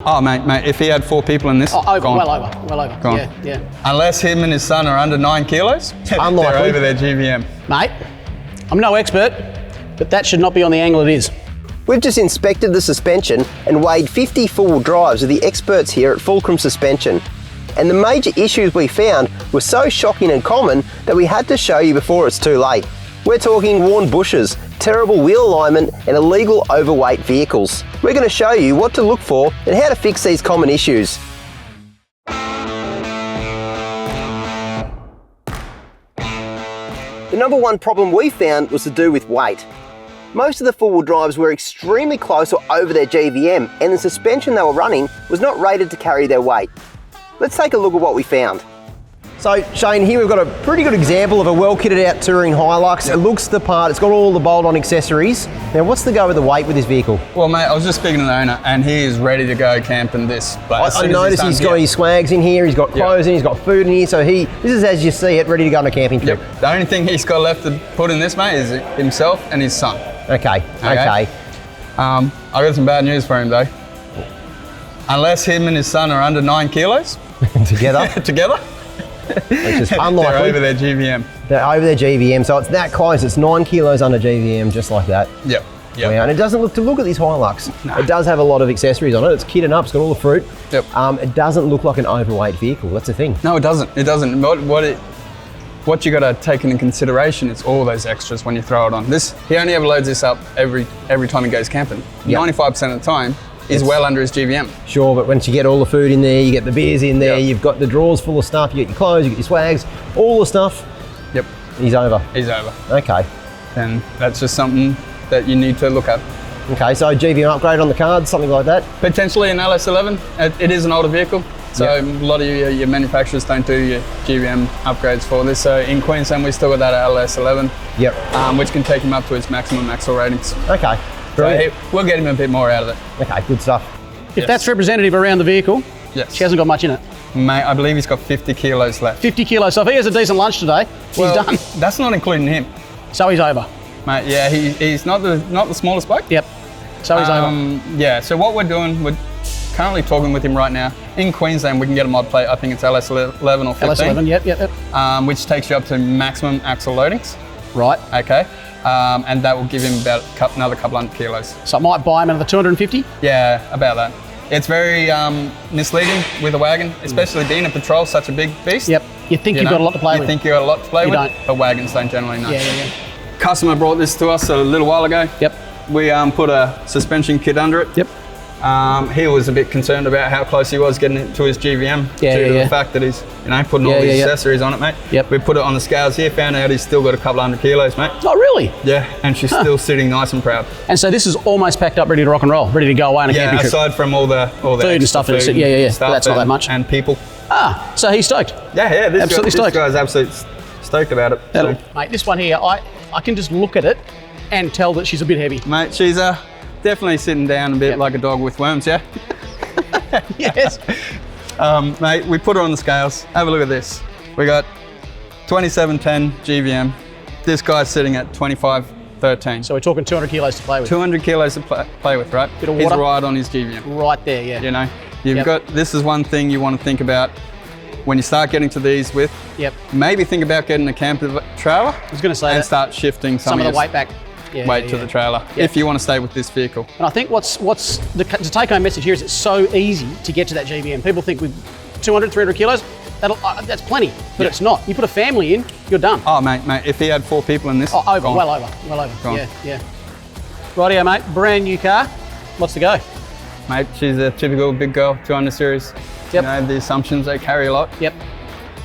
Oh, mate, if he had 4 people in this, well gone. over. Gone. Yeah. Unless him and his son are under 9 kilos, Unlikely. they're over their GVM. Mate, I'm no expert, but that should not be on the angle it is. We've just inspected the suspension and weighed 50 four-wheel drives with the experts here at Fulcrum Suspension. And the major issues we found were so shocking and common that we had to show you before it's too late. We're talking worn bushes, terrible wheel alignment and illegal overweight vehicles. We're going to show you what to look for and how to fix these common issues. The number one problem we found was to do with weight. Most of the four-wheel drives were extremely close or over their GVM, and the suspension they were running was not rated to carry their weight. Let's take a look at what we found. So Shane, here we've got a pretty good example of a well-kitted out touring Hilux. It looks the part, it's got all the bolt-on accessories. Now what's the go with the weight with this vehicle? Well mate, I was just speaking to the owner and he is ready to go camping this. But I noticed he's got his swags in here, he's got clothes in, he's got food in here, so this is as you see it, ready to go on a camping trip. Yep. The only thing he's got left to put in this, mate, is himself and his son. Okay. I got some bad news for him though. Unless him and his son are under 9 kilos. Together? Which is unlikely. They're over their GVM. They're over their GVM, so it's that close. It's 9 kilos under GVM, just like that. Yep. Wow. And it doesn't look at this Hilux. Nah. It does have a lot of accessories on it. It's kitted up. It's got all the fruit. Yep. It doesn't look like an overweight vehicle. That's the thing. No, it doesn't. It doesn't. What you got to take into consideration is all those extras when you throw it on. He only ever loads this up every time he goes camping. 95% of the time. Is well under his GVM. Sure, but once you get all the food in there, you get the beers in there, you've got the drawers full of stuff, you get your clothes, you get your swags, all the stuff. Yep. He's over. He's over. Okay. And that's just something that you need to look at. Okay, so GVM upgrade on the cards, something like that? Potentially an LS11. It is an older vehicle, so a lot of your manufacturers don't do your GVM upgrades for this. So in Queensland, we still got that LS11, which can take him up to its maximum axle ratings. Okay. So we'll get him a bit more out of it. Okay, good stuff. If that's representative around the vehicle, she hasn't got much in it. Mate, I believe he's got 50 kilos left. 50 kilos. So if he has a decent lunch today, he's done. That's not including him. So he's over. Mate, yeah, he's not the smallest bloke. Yep. So he's over. Yeah, so what we're doing, we're currently talking with him right now. In Queensland, we can get a mod plate, I think it's LS11 or 15. LS11, yep. Which takes you up to maximum axle loadings. Right. Okay. And that will give him about another couple hundred kilos. So it might buy him another 250? Yeah, about that. It's very misleading with a wagon, especially being a patrol, such a big beast. Yep. You think you've got a lot to play with. You think you've got a lot to play with, don't. but wagons don't generally know. Yeah. Customer brought this to us a little while ago. Yep. We put a suspension kit under it. Yep. He was a bit concerned about how close he was getting it to his GVM due to the fact that he's putting all these accessories on it, mate. Yep. We put it on the scales here, found out he's still got a couple hundred kilos, mate. Oh, really? Yeah, and she's still sitting nice and proud. And so this is almost packed up, ready to rock and roll, ready to go away on a camping trip. Aside from all the food and stuff, food stuff that's not that much. And people. So he's stoked. Yeah, this stoked. guy's absolutely stoked about it. So. Mate, this one here, I can just look at it and tell that she's a bit heavy. Mate, she's definitely sitting down a bit like a dog with worms, yeah? Yes. Mate, we put her on the scales. Have a look at this. We got 2710 GVM. This guy's sitting at 2513. So we're talking 200 kilos to play with. 200 kilos to play with, right? Bit of He's water. right on his GVM. Right there, yeah. You know, you've got, this is one thing you want to think about when you start getting to these with. Yep. Maybe think about getting a camper trailer. I was going to say and start shifting some of the weight back. To the trailer if you want to stay with this vehicle. And I think what's the take-home message here is it's so easy to get to that GVM. People think with 200, 300 kilos, that's plenty, but it's not. You put a family in, you're done. Oh, mate, if he had 4 people in this, well over. Gone. Yeah. Rightio, mate, brand new car. What's the go? Mate, she's a typical big girl, 200 series. Yep. You know, the assumptions they carry a lot. Yep.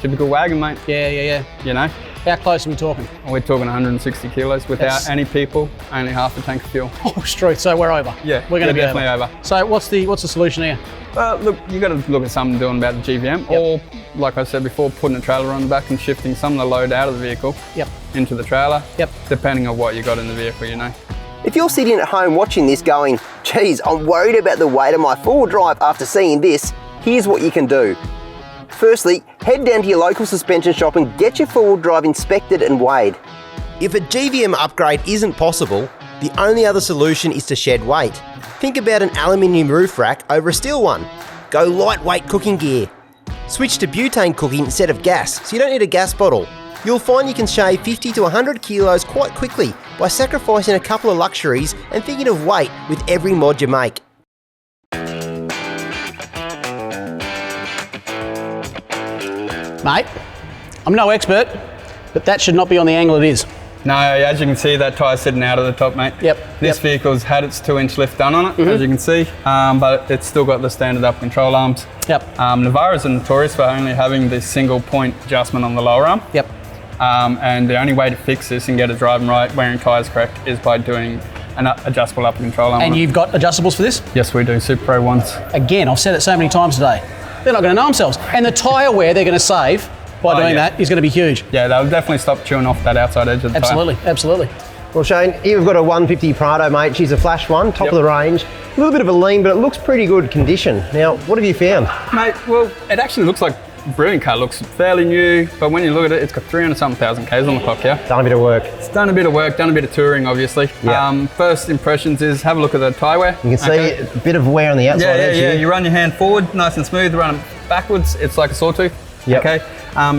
Typical wagon, mate. Yeah. You know? How close are we talking? We're talking 160 kilos without any people, only half a tank of fuel. Oh, straight. So we're over. Yeah, we're going to be definitely over. So what's the solution here? Look, you got to look at something doing about the GVM, or like I said before, putting a trailer on the back and shifting some of the load out of the vehicle into the trailer. Depending on what you got in the vehicle, you know. If you're sitting at home watching this going, geez, I'm worried about the weight of my four-wheel drive after seeing this, here's what you can do. Firstly, head down to your local suspension shop and get your four-wheel drive inspected and weighed. If a GVM upgrade isn't possible, the only other solution is to shed weight. Think about an aluminium roof rack over a steel one. Go lightweight cooking gear. Switch to butane cooking instead of gas, so you don't need a gas bottle. You'll find you can shave 50 to 100 kilos quite quickly by sacrificing a couple of luxuries and thinking of weight with every mod you make. Mate, I'm no expert, but that should not be on the angle it is. No, as you can see, that tyre's sitting out of the top, mate. Yep. This vehicle's had its 2-inch lift done on it, as you can see, but it's still got the standard up control arms. Yep. Navaras are notorious for only having this single point adjustment on the lower arm. Yep. And the only way to fix this and get it driving right, wearing tyres correct, is by doing an adjustable upper control arm. And you've got adjustables for this? Yes, we do. Super Pro ones. Again, I've said it so many times today. They're not going to know themselves. And the tyre wear they're going to save by doing that is going to be huge. Yeah, they'll definitely stop chewing off that outside edge of the Absolutely, absolutely. Well, Shane, here we've got a 150 Prado, mate. She's a flash one, top of the range. A little bit of a lean, but it looks pretty good condition. Now, what have you found? Mate, well, it actually looks like a brilliant car. It looks fairly new, but when you look at it, it's got 300-something thousand Ks on the clock here. Done a bit of work. It's done a bit of work, done a bit of touring, obviously. Yeah. First impressions is have a look at the tyre wear. You can see a bit of wear on the outside edge Yeah, here. you run your hand forward, nice and smooth, run it backwards, it's like a sawtooth. Yep. Okay,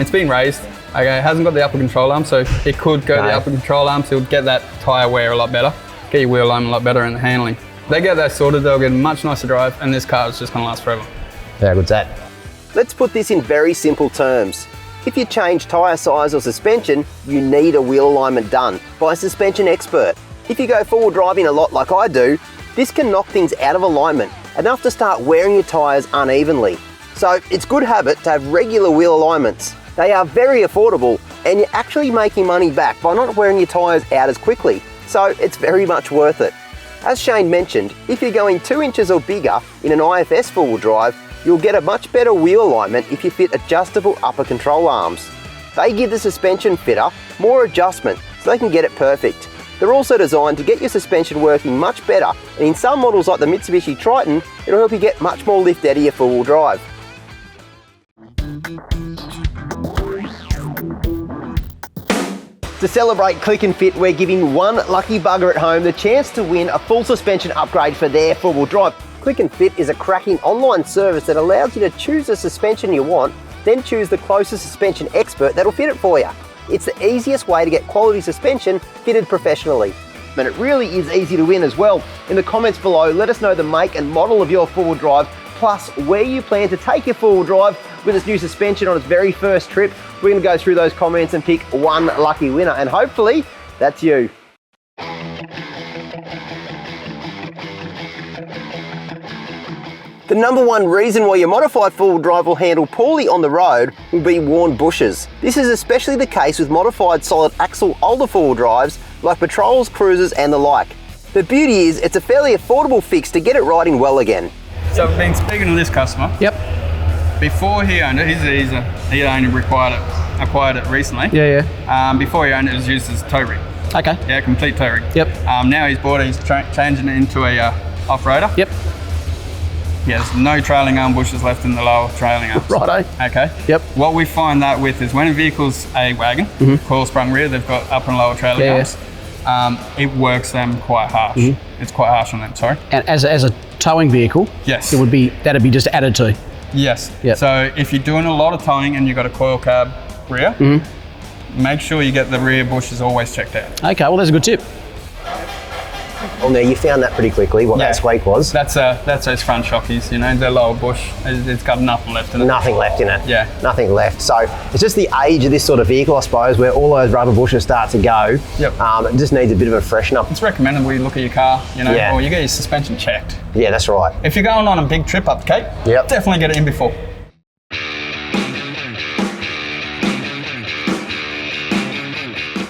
it's been raised. Okay, it hasn't got the upper control arm, so it could go the upper control arm, so it'll get that tyre wear a lot better, get your wheel alignment a lot better and the handling. They get that sorted, they'll get a much nicer drive, and this car is just going to last forever. How good's that? Let's put this in very simple terms. If you change tyre size or suspension, you need a wheel alignment done by a suspension expert. If you go forward driving a lot like I do, this can knock things out of alignment, enough to start wearing your tyres unevenly. So it's good habit to have regular wheel alignments. They are very affordable and you're actually making money back by not wearing your tyres out as quickly. So it's very much worth it. As Shane mentioned, if you're going 2 inches or bigger in an IFS four-wheel drive, you'll get a much better wheel alignment if you fit adjustable upper control arms. They give the suspension fitter more adjustment so they can get it perfect. They're also designed to get your suspension working much better, and in some models like the Mitsubishi Triton, it'll help you get much more lift out of your four-wheel drive. To celebrate Click and Fit, we're giving one lucky bugger at home the chance to win a full suspension upgrade for their four-wheel drive. Click and Fit is a cracking online service that allows you to choose the suspension you want, then choose the closest suspension expert that'll fit it for you. It's the easiest way to get quality suspension fitted professionally. And it really is easy to win as well. In the comments below, let us know the make and model of your four-wheel drive, plus where you plan to take your four-wheel drive with its new suspension on its very first trip. We're going to go through those comments and pick one lucky winner, and hopefully that's you. The number one reason why your modified four-wheel drive will handle poorly on the road will be worn bushes. This is especially the case with modified solid axle older four-wheel drives like Patrols, Cruisers and the like. The beauty is it's a fairly affordable fix to get it riding well again. So I've been speaking to this customer. Yep. Before he owned it, he only acquired it recently. Yeah. Before he owned it, it was used as a tow rig. Okay. Yeah, complete tow rig. Yep. Now he's bought it, he's changing it into a off-roader. Yep. Yeah, there's no trailing arm bushes left in the lower trailing arms. Righto. Okay. Yep. What we find that with is when a vehicle's a wagon, coil sprung rear, they've got upper and lower trailing arms. It works them quite harsh. It's quite harsh on them, sorry. And as a towing vehicle, yes, that'd be just added to. Yes. Yep. So if you're doing a lot of towing and you've got a coil carb rear, make sure you get the rear bushes always checked out. Okay, well, that's a good tip. Well, now you found that pretty quickly, what that squeak was. That's those front shockies, you know, the lower bush. It's got nothing left in it. Nothing left in it. Yeah. Nothing left. So it's just the age of this sort of vehicle, I suppose, where all those rubber bushes start to go. Yep. It just needs a bit of a freshen up. It's recommended we look at your car, you know, or you get your suspension checked. Yeah, that's right. If you're going on a big trip up the Cape, definitely get it in before.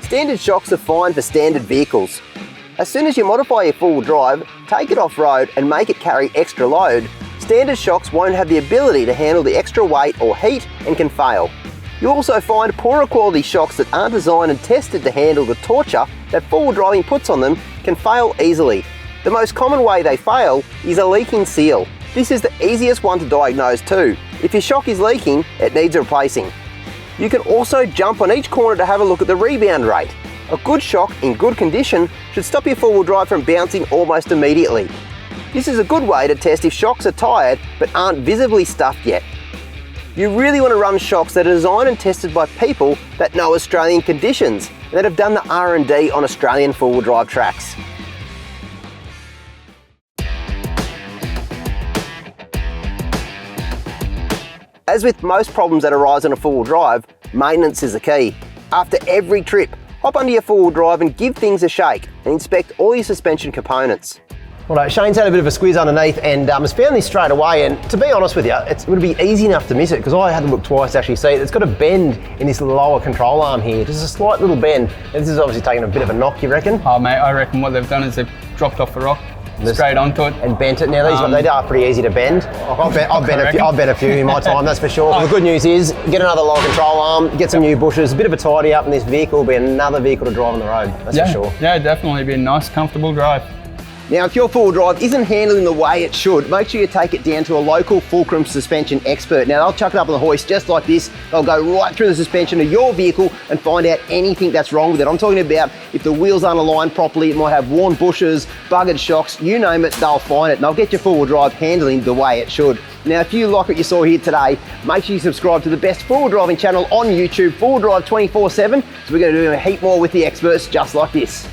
Standard shocks are fine for standard vehicles. As soon as you modify your four-wheel drive, take it off-road and make it carry extra load, standard shocks won't have the ability to handle the extra weight or heat and can fail. You'll also find poorer quality shocks that aren't designed and tested to handle the torture that four-wheel driving puts on them can fail easily. The most common way they fail is a leaking seal. This is the easiest one to diagnose too. If your shock is leaking, it needs replacing. You can also jump on each corner to have a look at the rebound rate. A good shock in good condition should stop your four-wheel drive from bouncing almost immediately. This is a good way to test if shocks are tired but aren't visibly stuffed yet. You really want to run shocks that are designed and tested by people that know Australian conditions and that have done the R&D on Australian four-wheel drive tracks. As with most problems that arise on a four-wheel drive, maintenance is the key. After every trip, hop under your four-wheel drive and give things a shake and inspect all your suspension components. Well, Shane's had a bit of a squeeze underneath and has found this straight away, and to be honest with you, it would be easy enough to miss it because I had to look twice to actually see it. It's got a bend in this lower control arm here, just a slight little bend. And this is obviously taking a bit of a knock, you reckon? Oh mate, I reckon what they've done is they've dropped off the rock, straight onto it. And bent it. Now these they are pretty easy to bend. I've bent a few in my time, that's for sure. Well, the good news is, get another lower control arm, get some new bushes, a bit of a tidy up, and this vehicle will be another vehicle to drive on the road, that's for sure. Yeah, definitely be a nice, comfortable drive. Now, if your four-wheel drive isn't handling the way it should, make sure you take it down to a local Fulcrum suspension expert. Now, they'll chuck it up on the hoist just like this. They'll go right through the suspension of your vehicle and find out anything that's wrong with it. I'm talking about if the wheels aren't aligned properly, it might have worn bushes, buggered shocks, you name it, they'll find it. And they'll get your four-wheel drive handling the way it should. Now, if you like what you saw here today, make sure you subscribe to the best four-wheel driving channel on YouTube, 4Drive 24/7. So we're going to do a heap more with the experts just like this.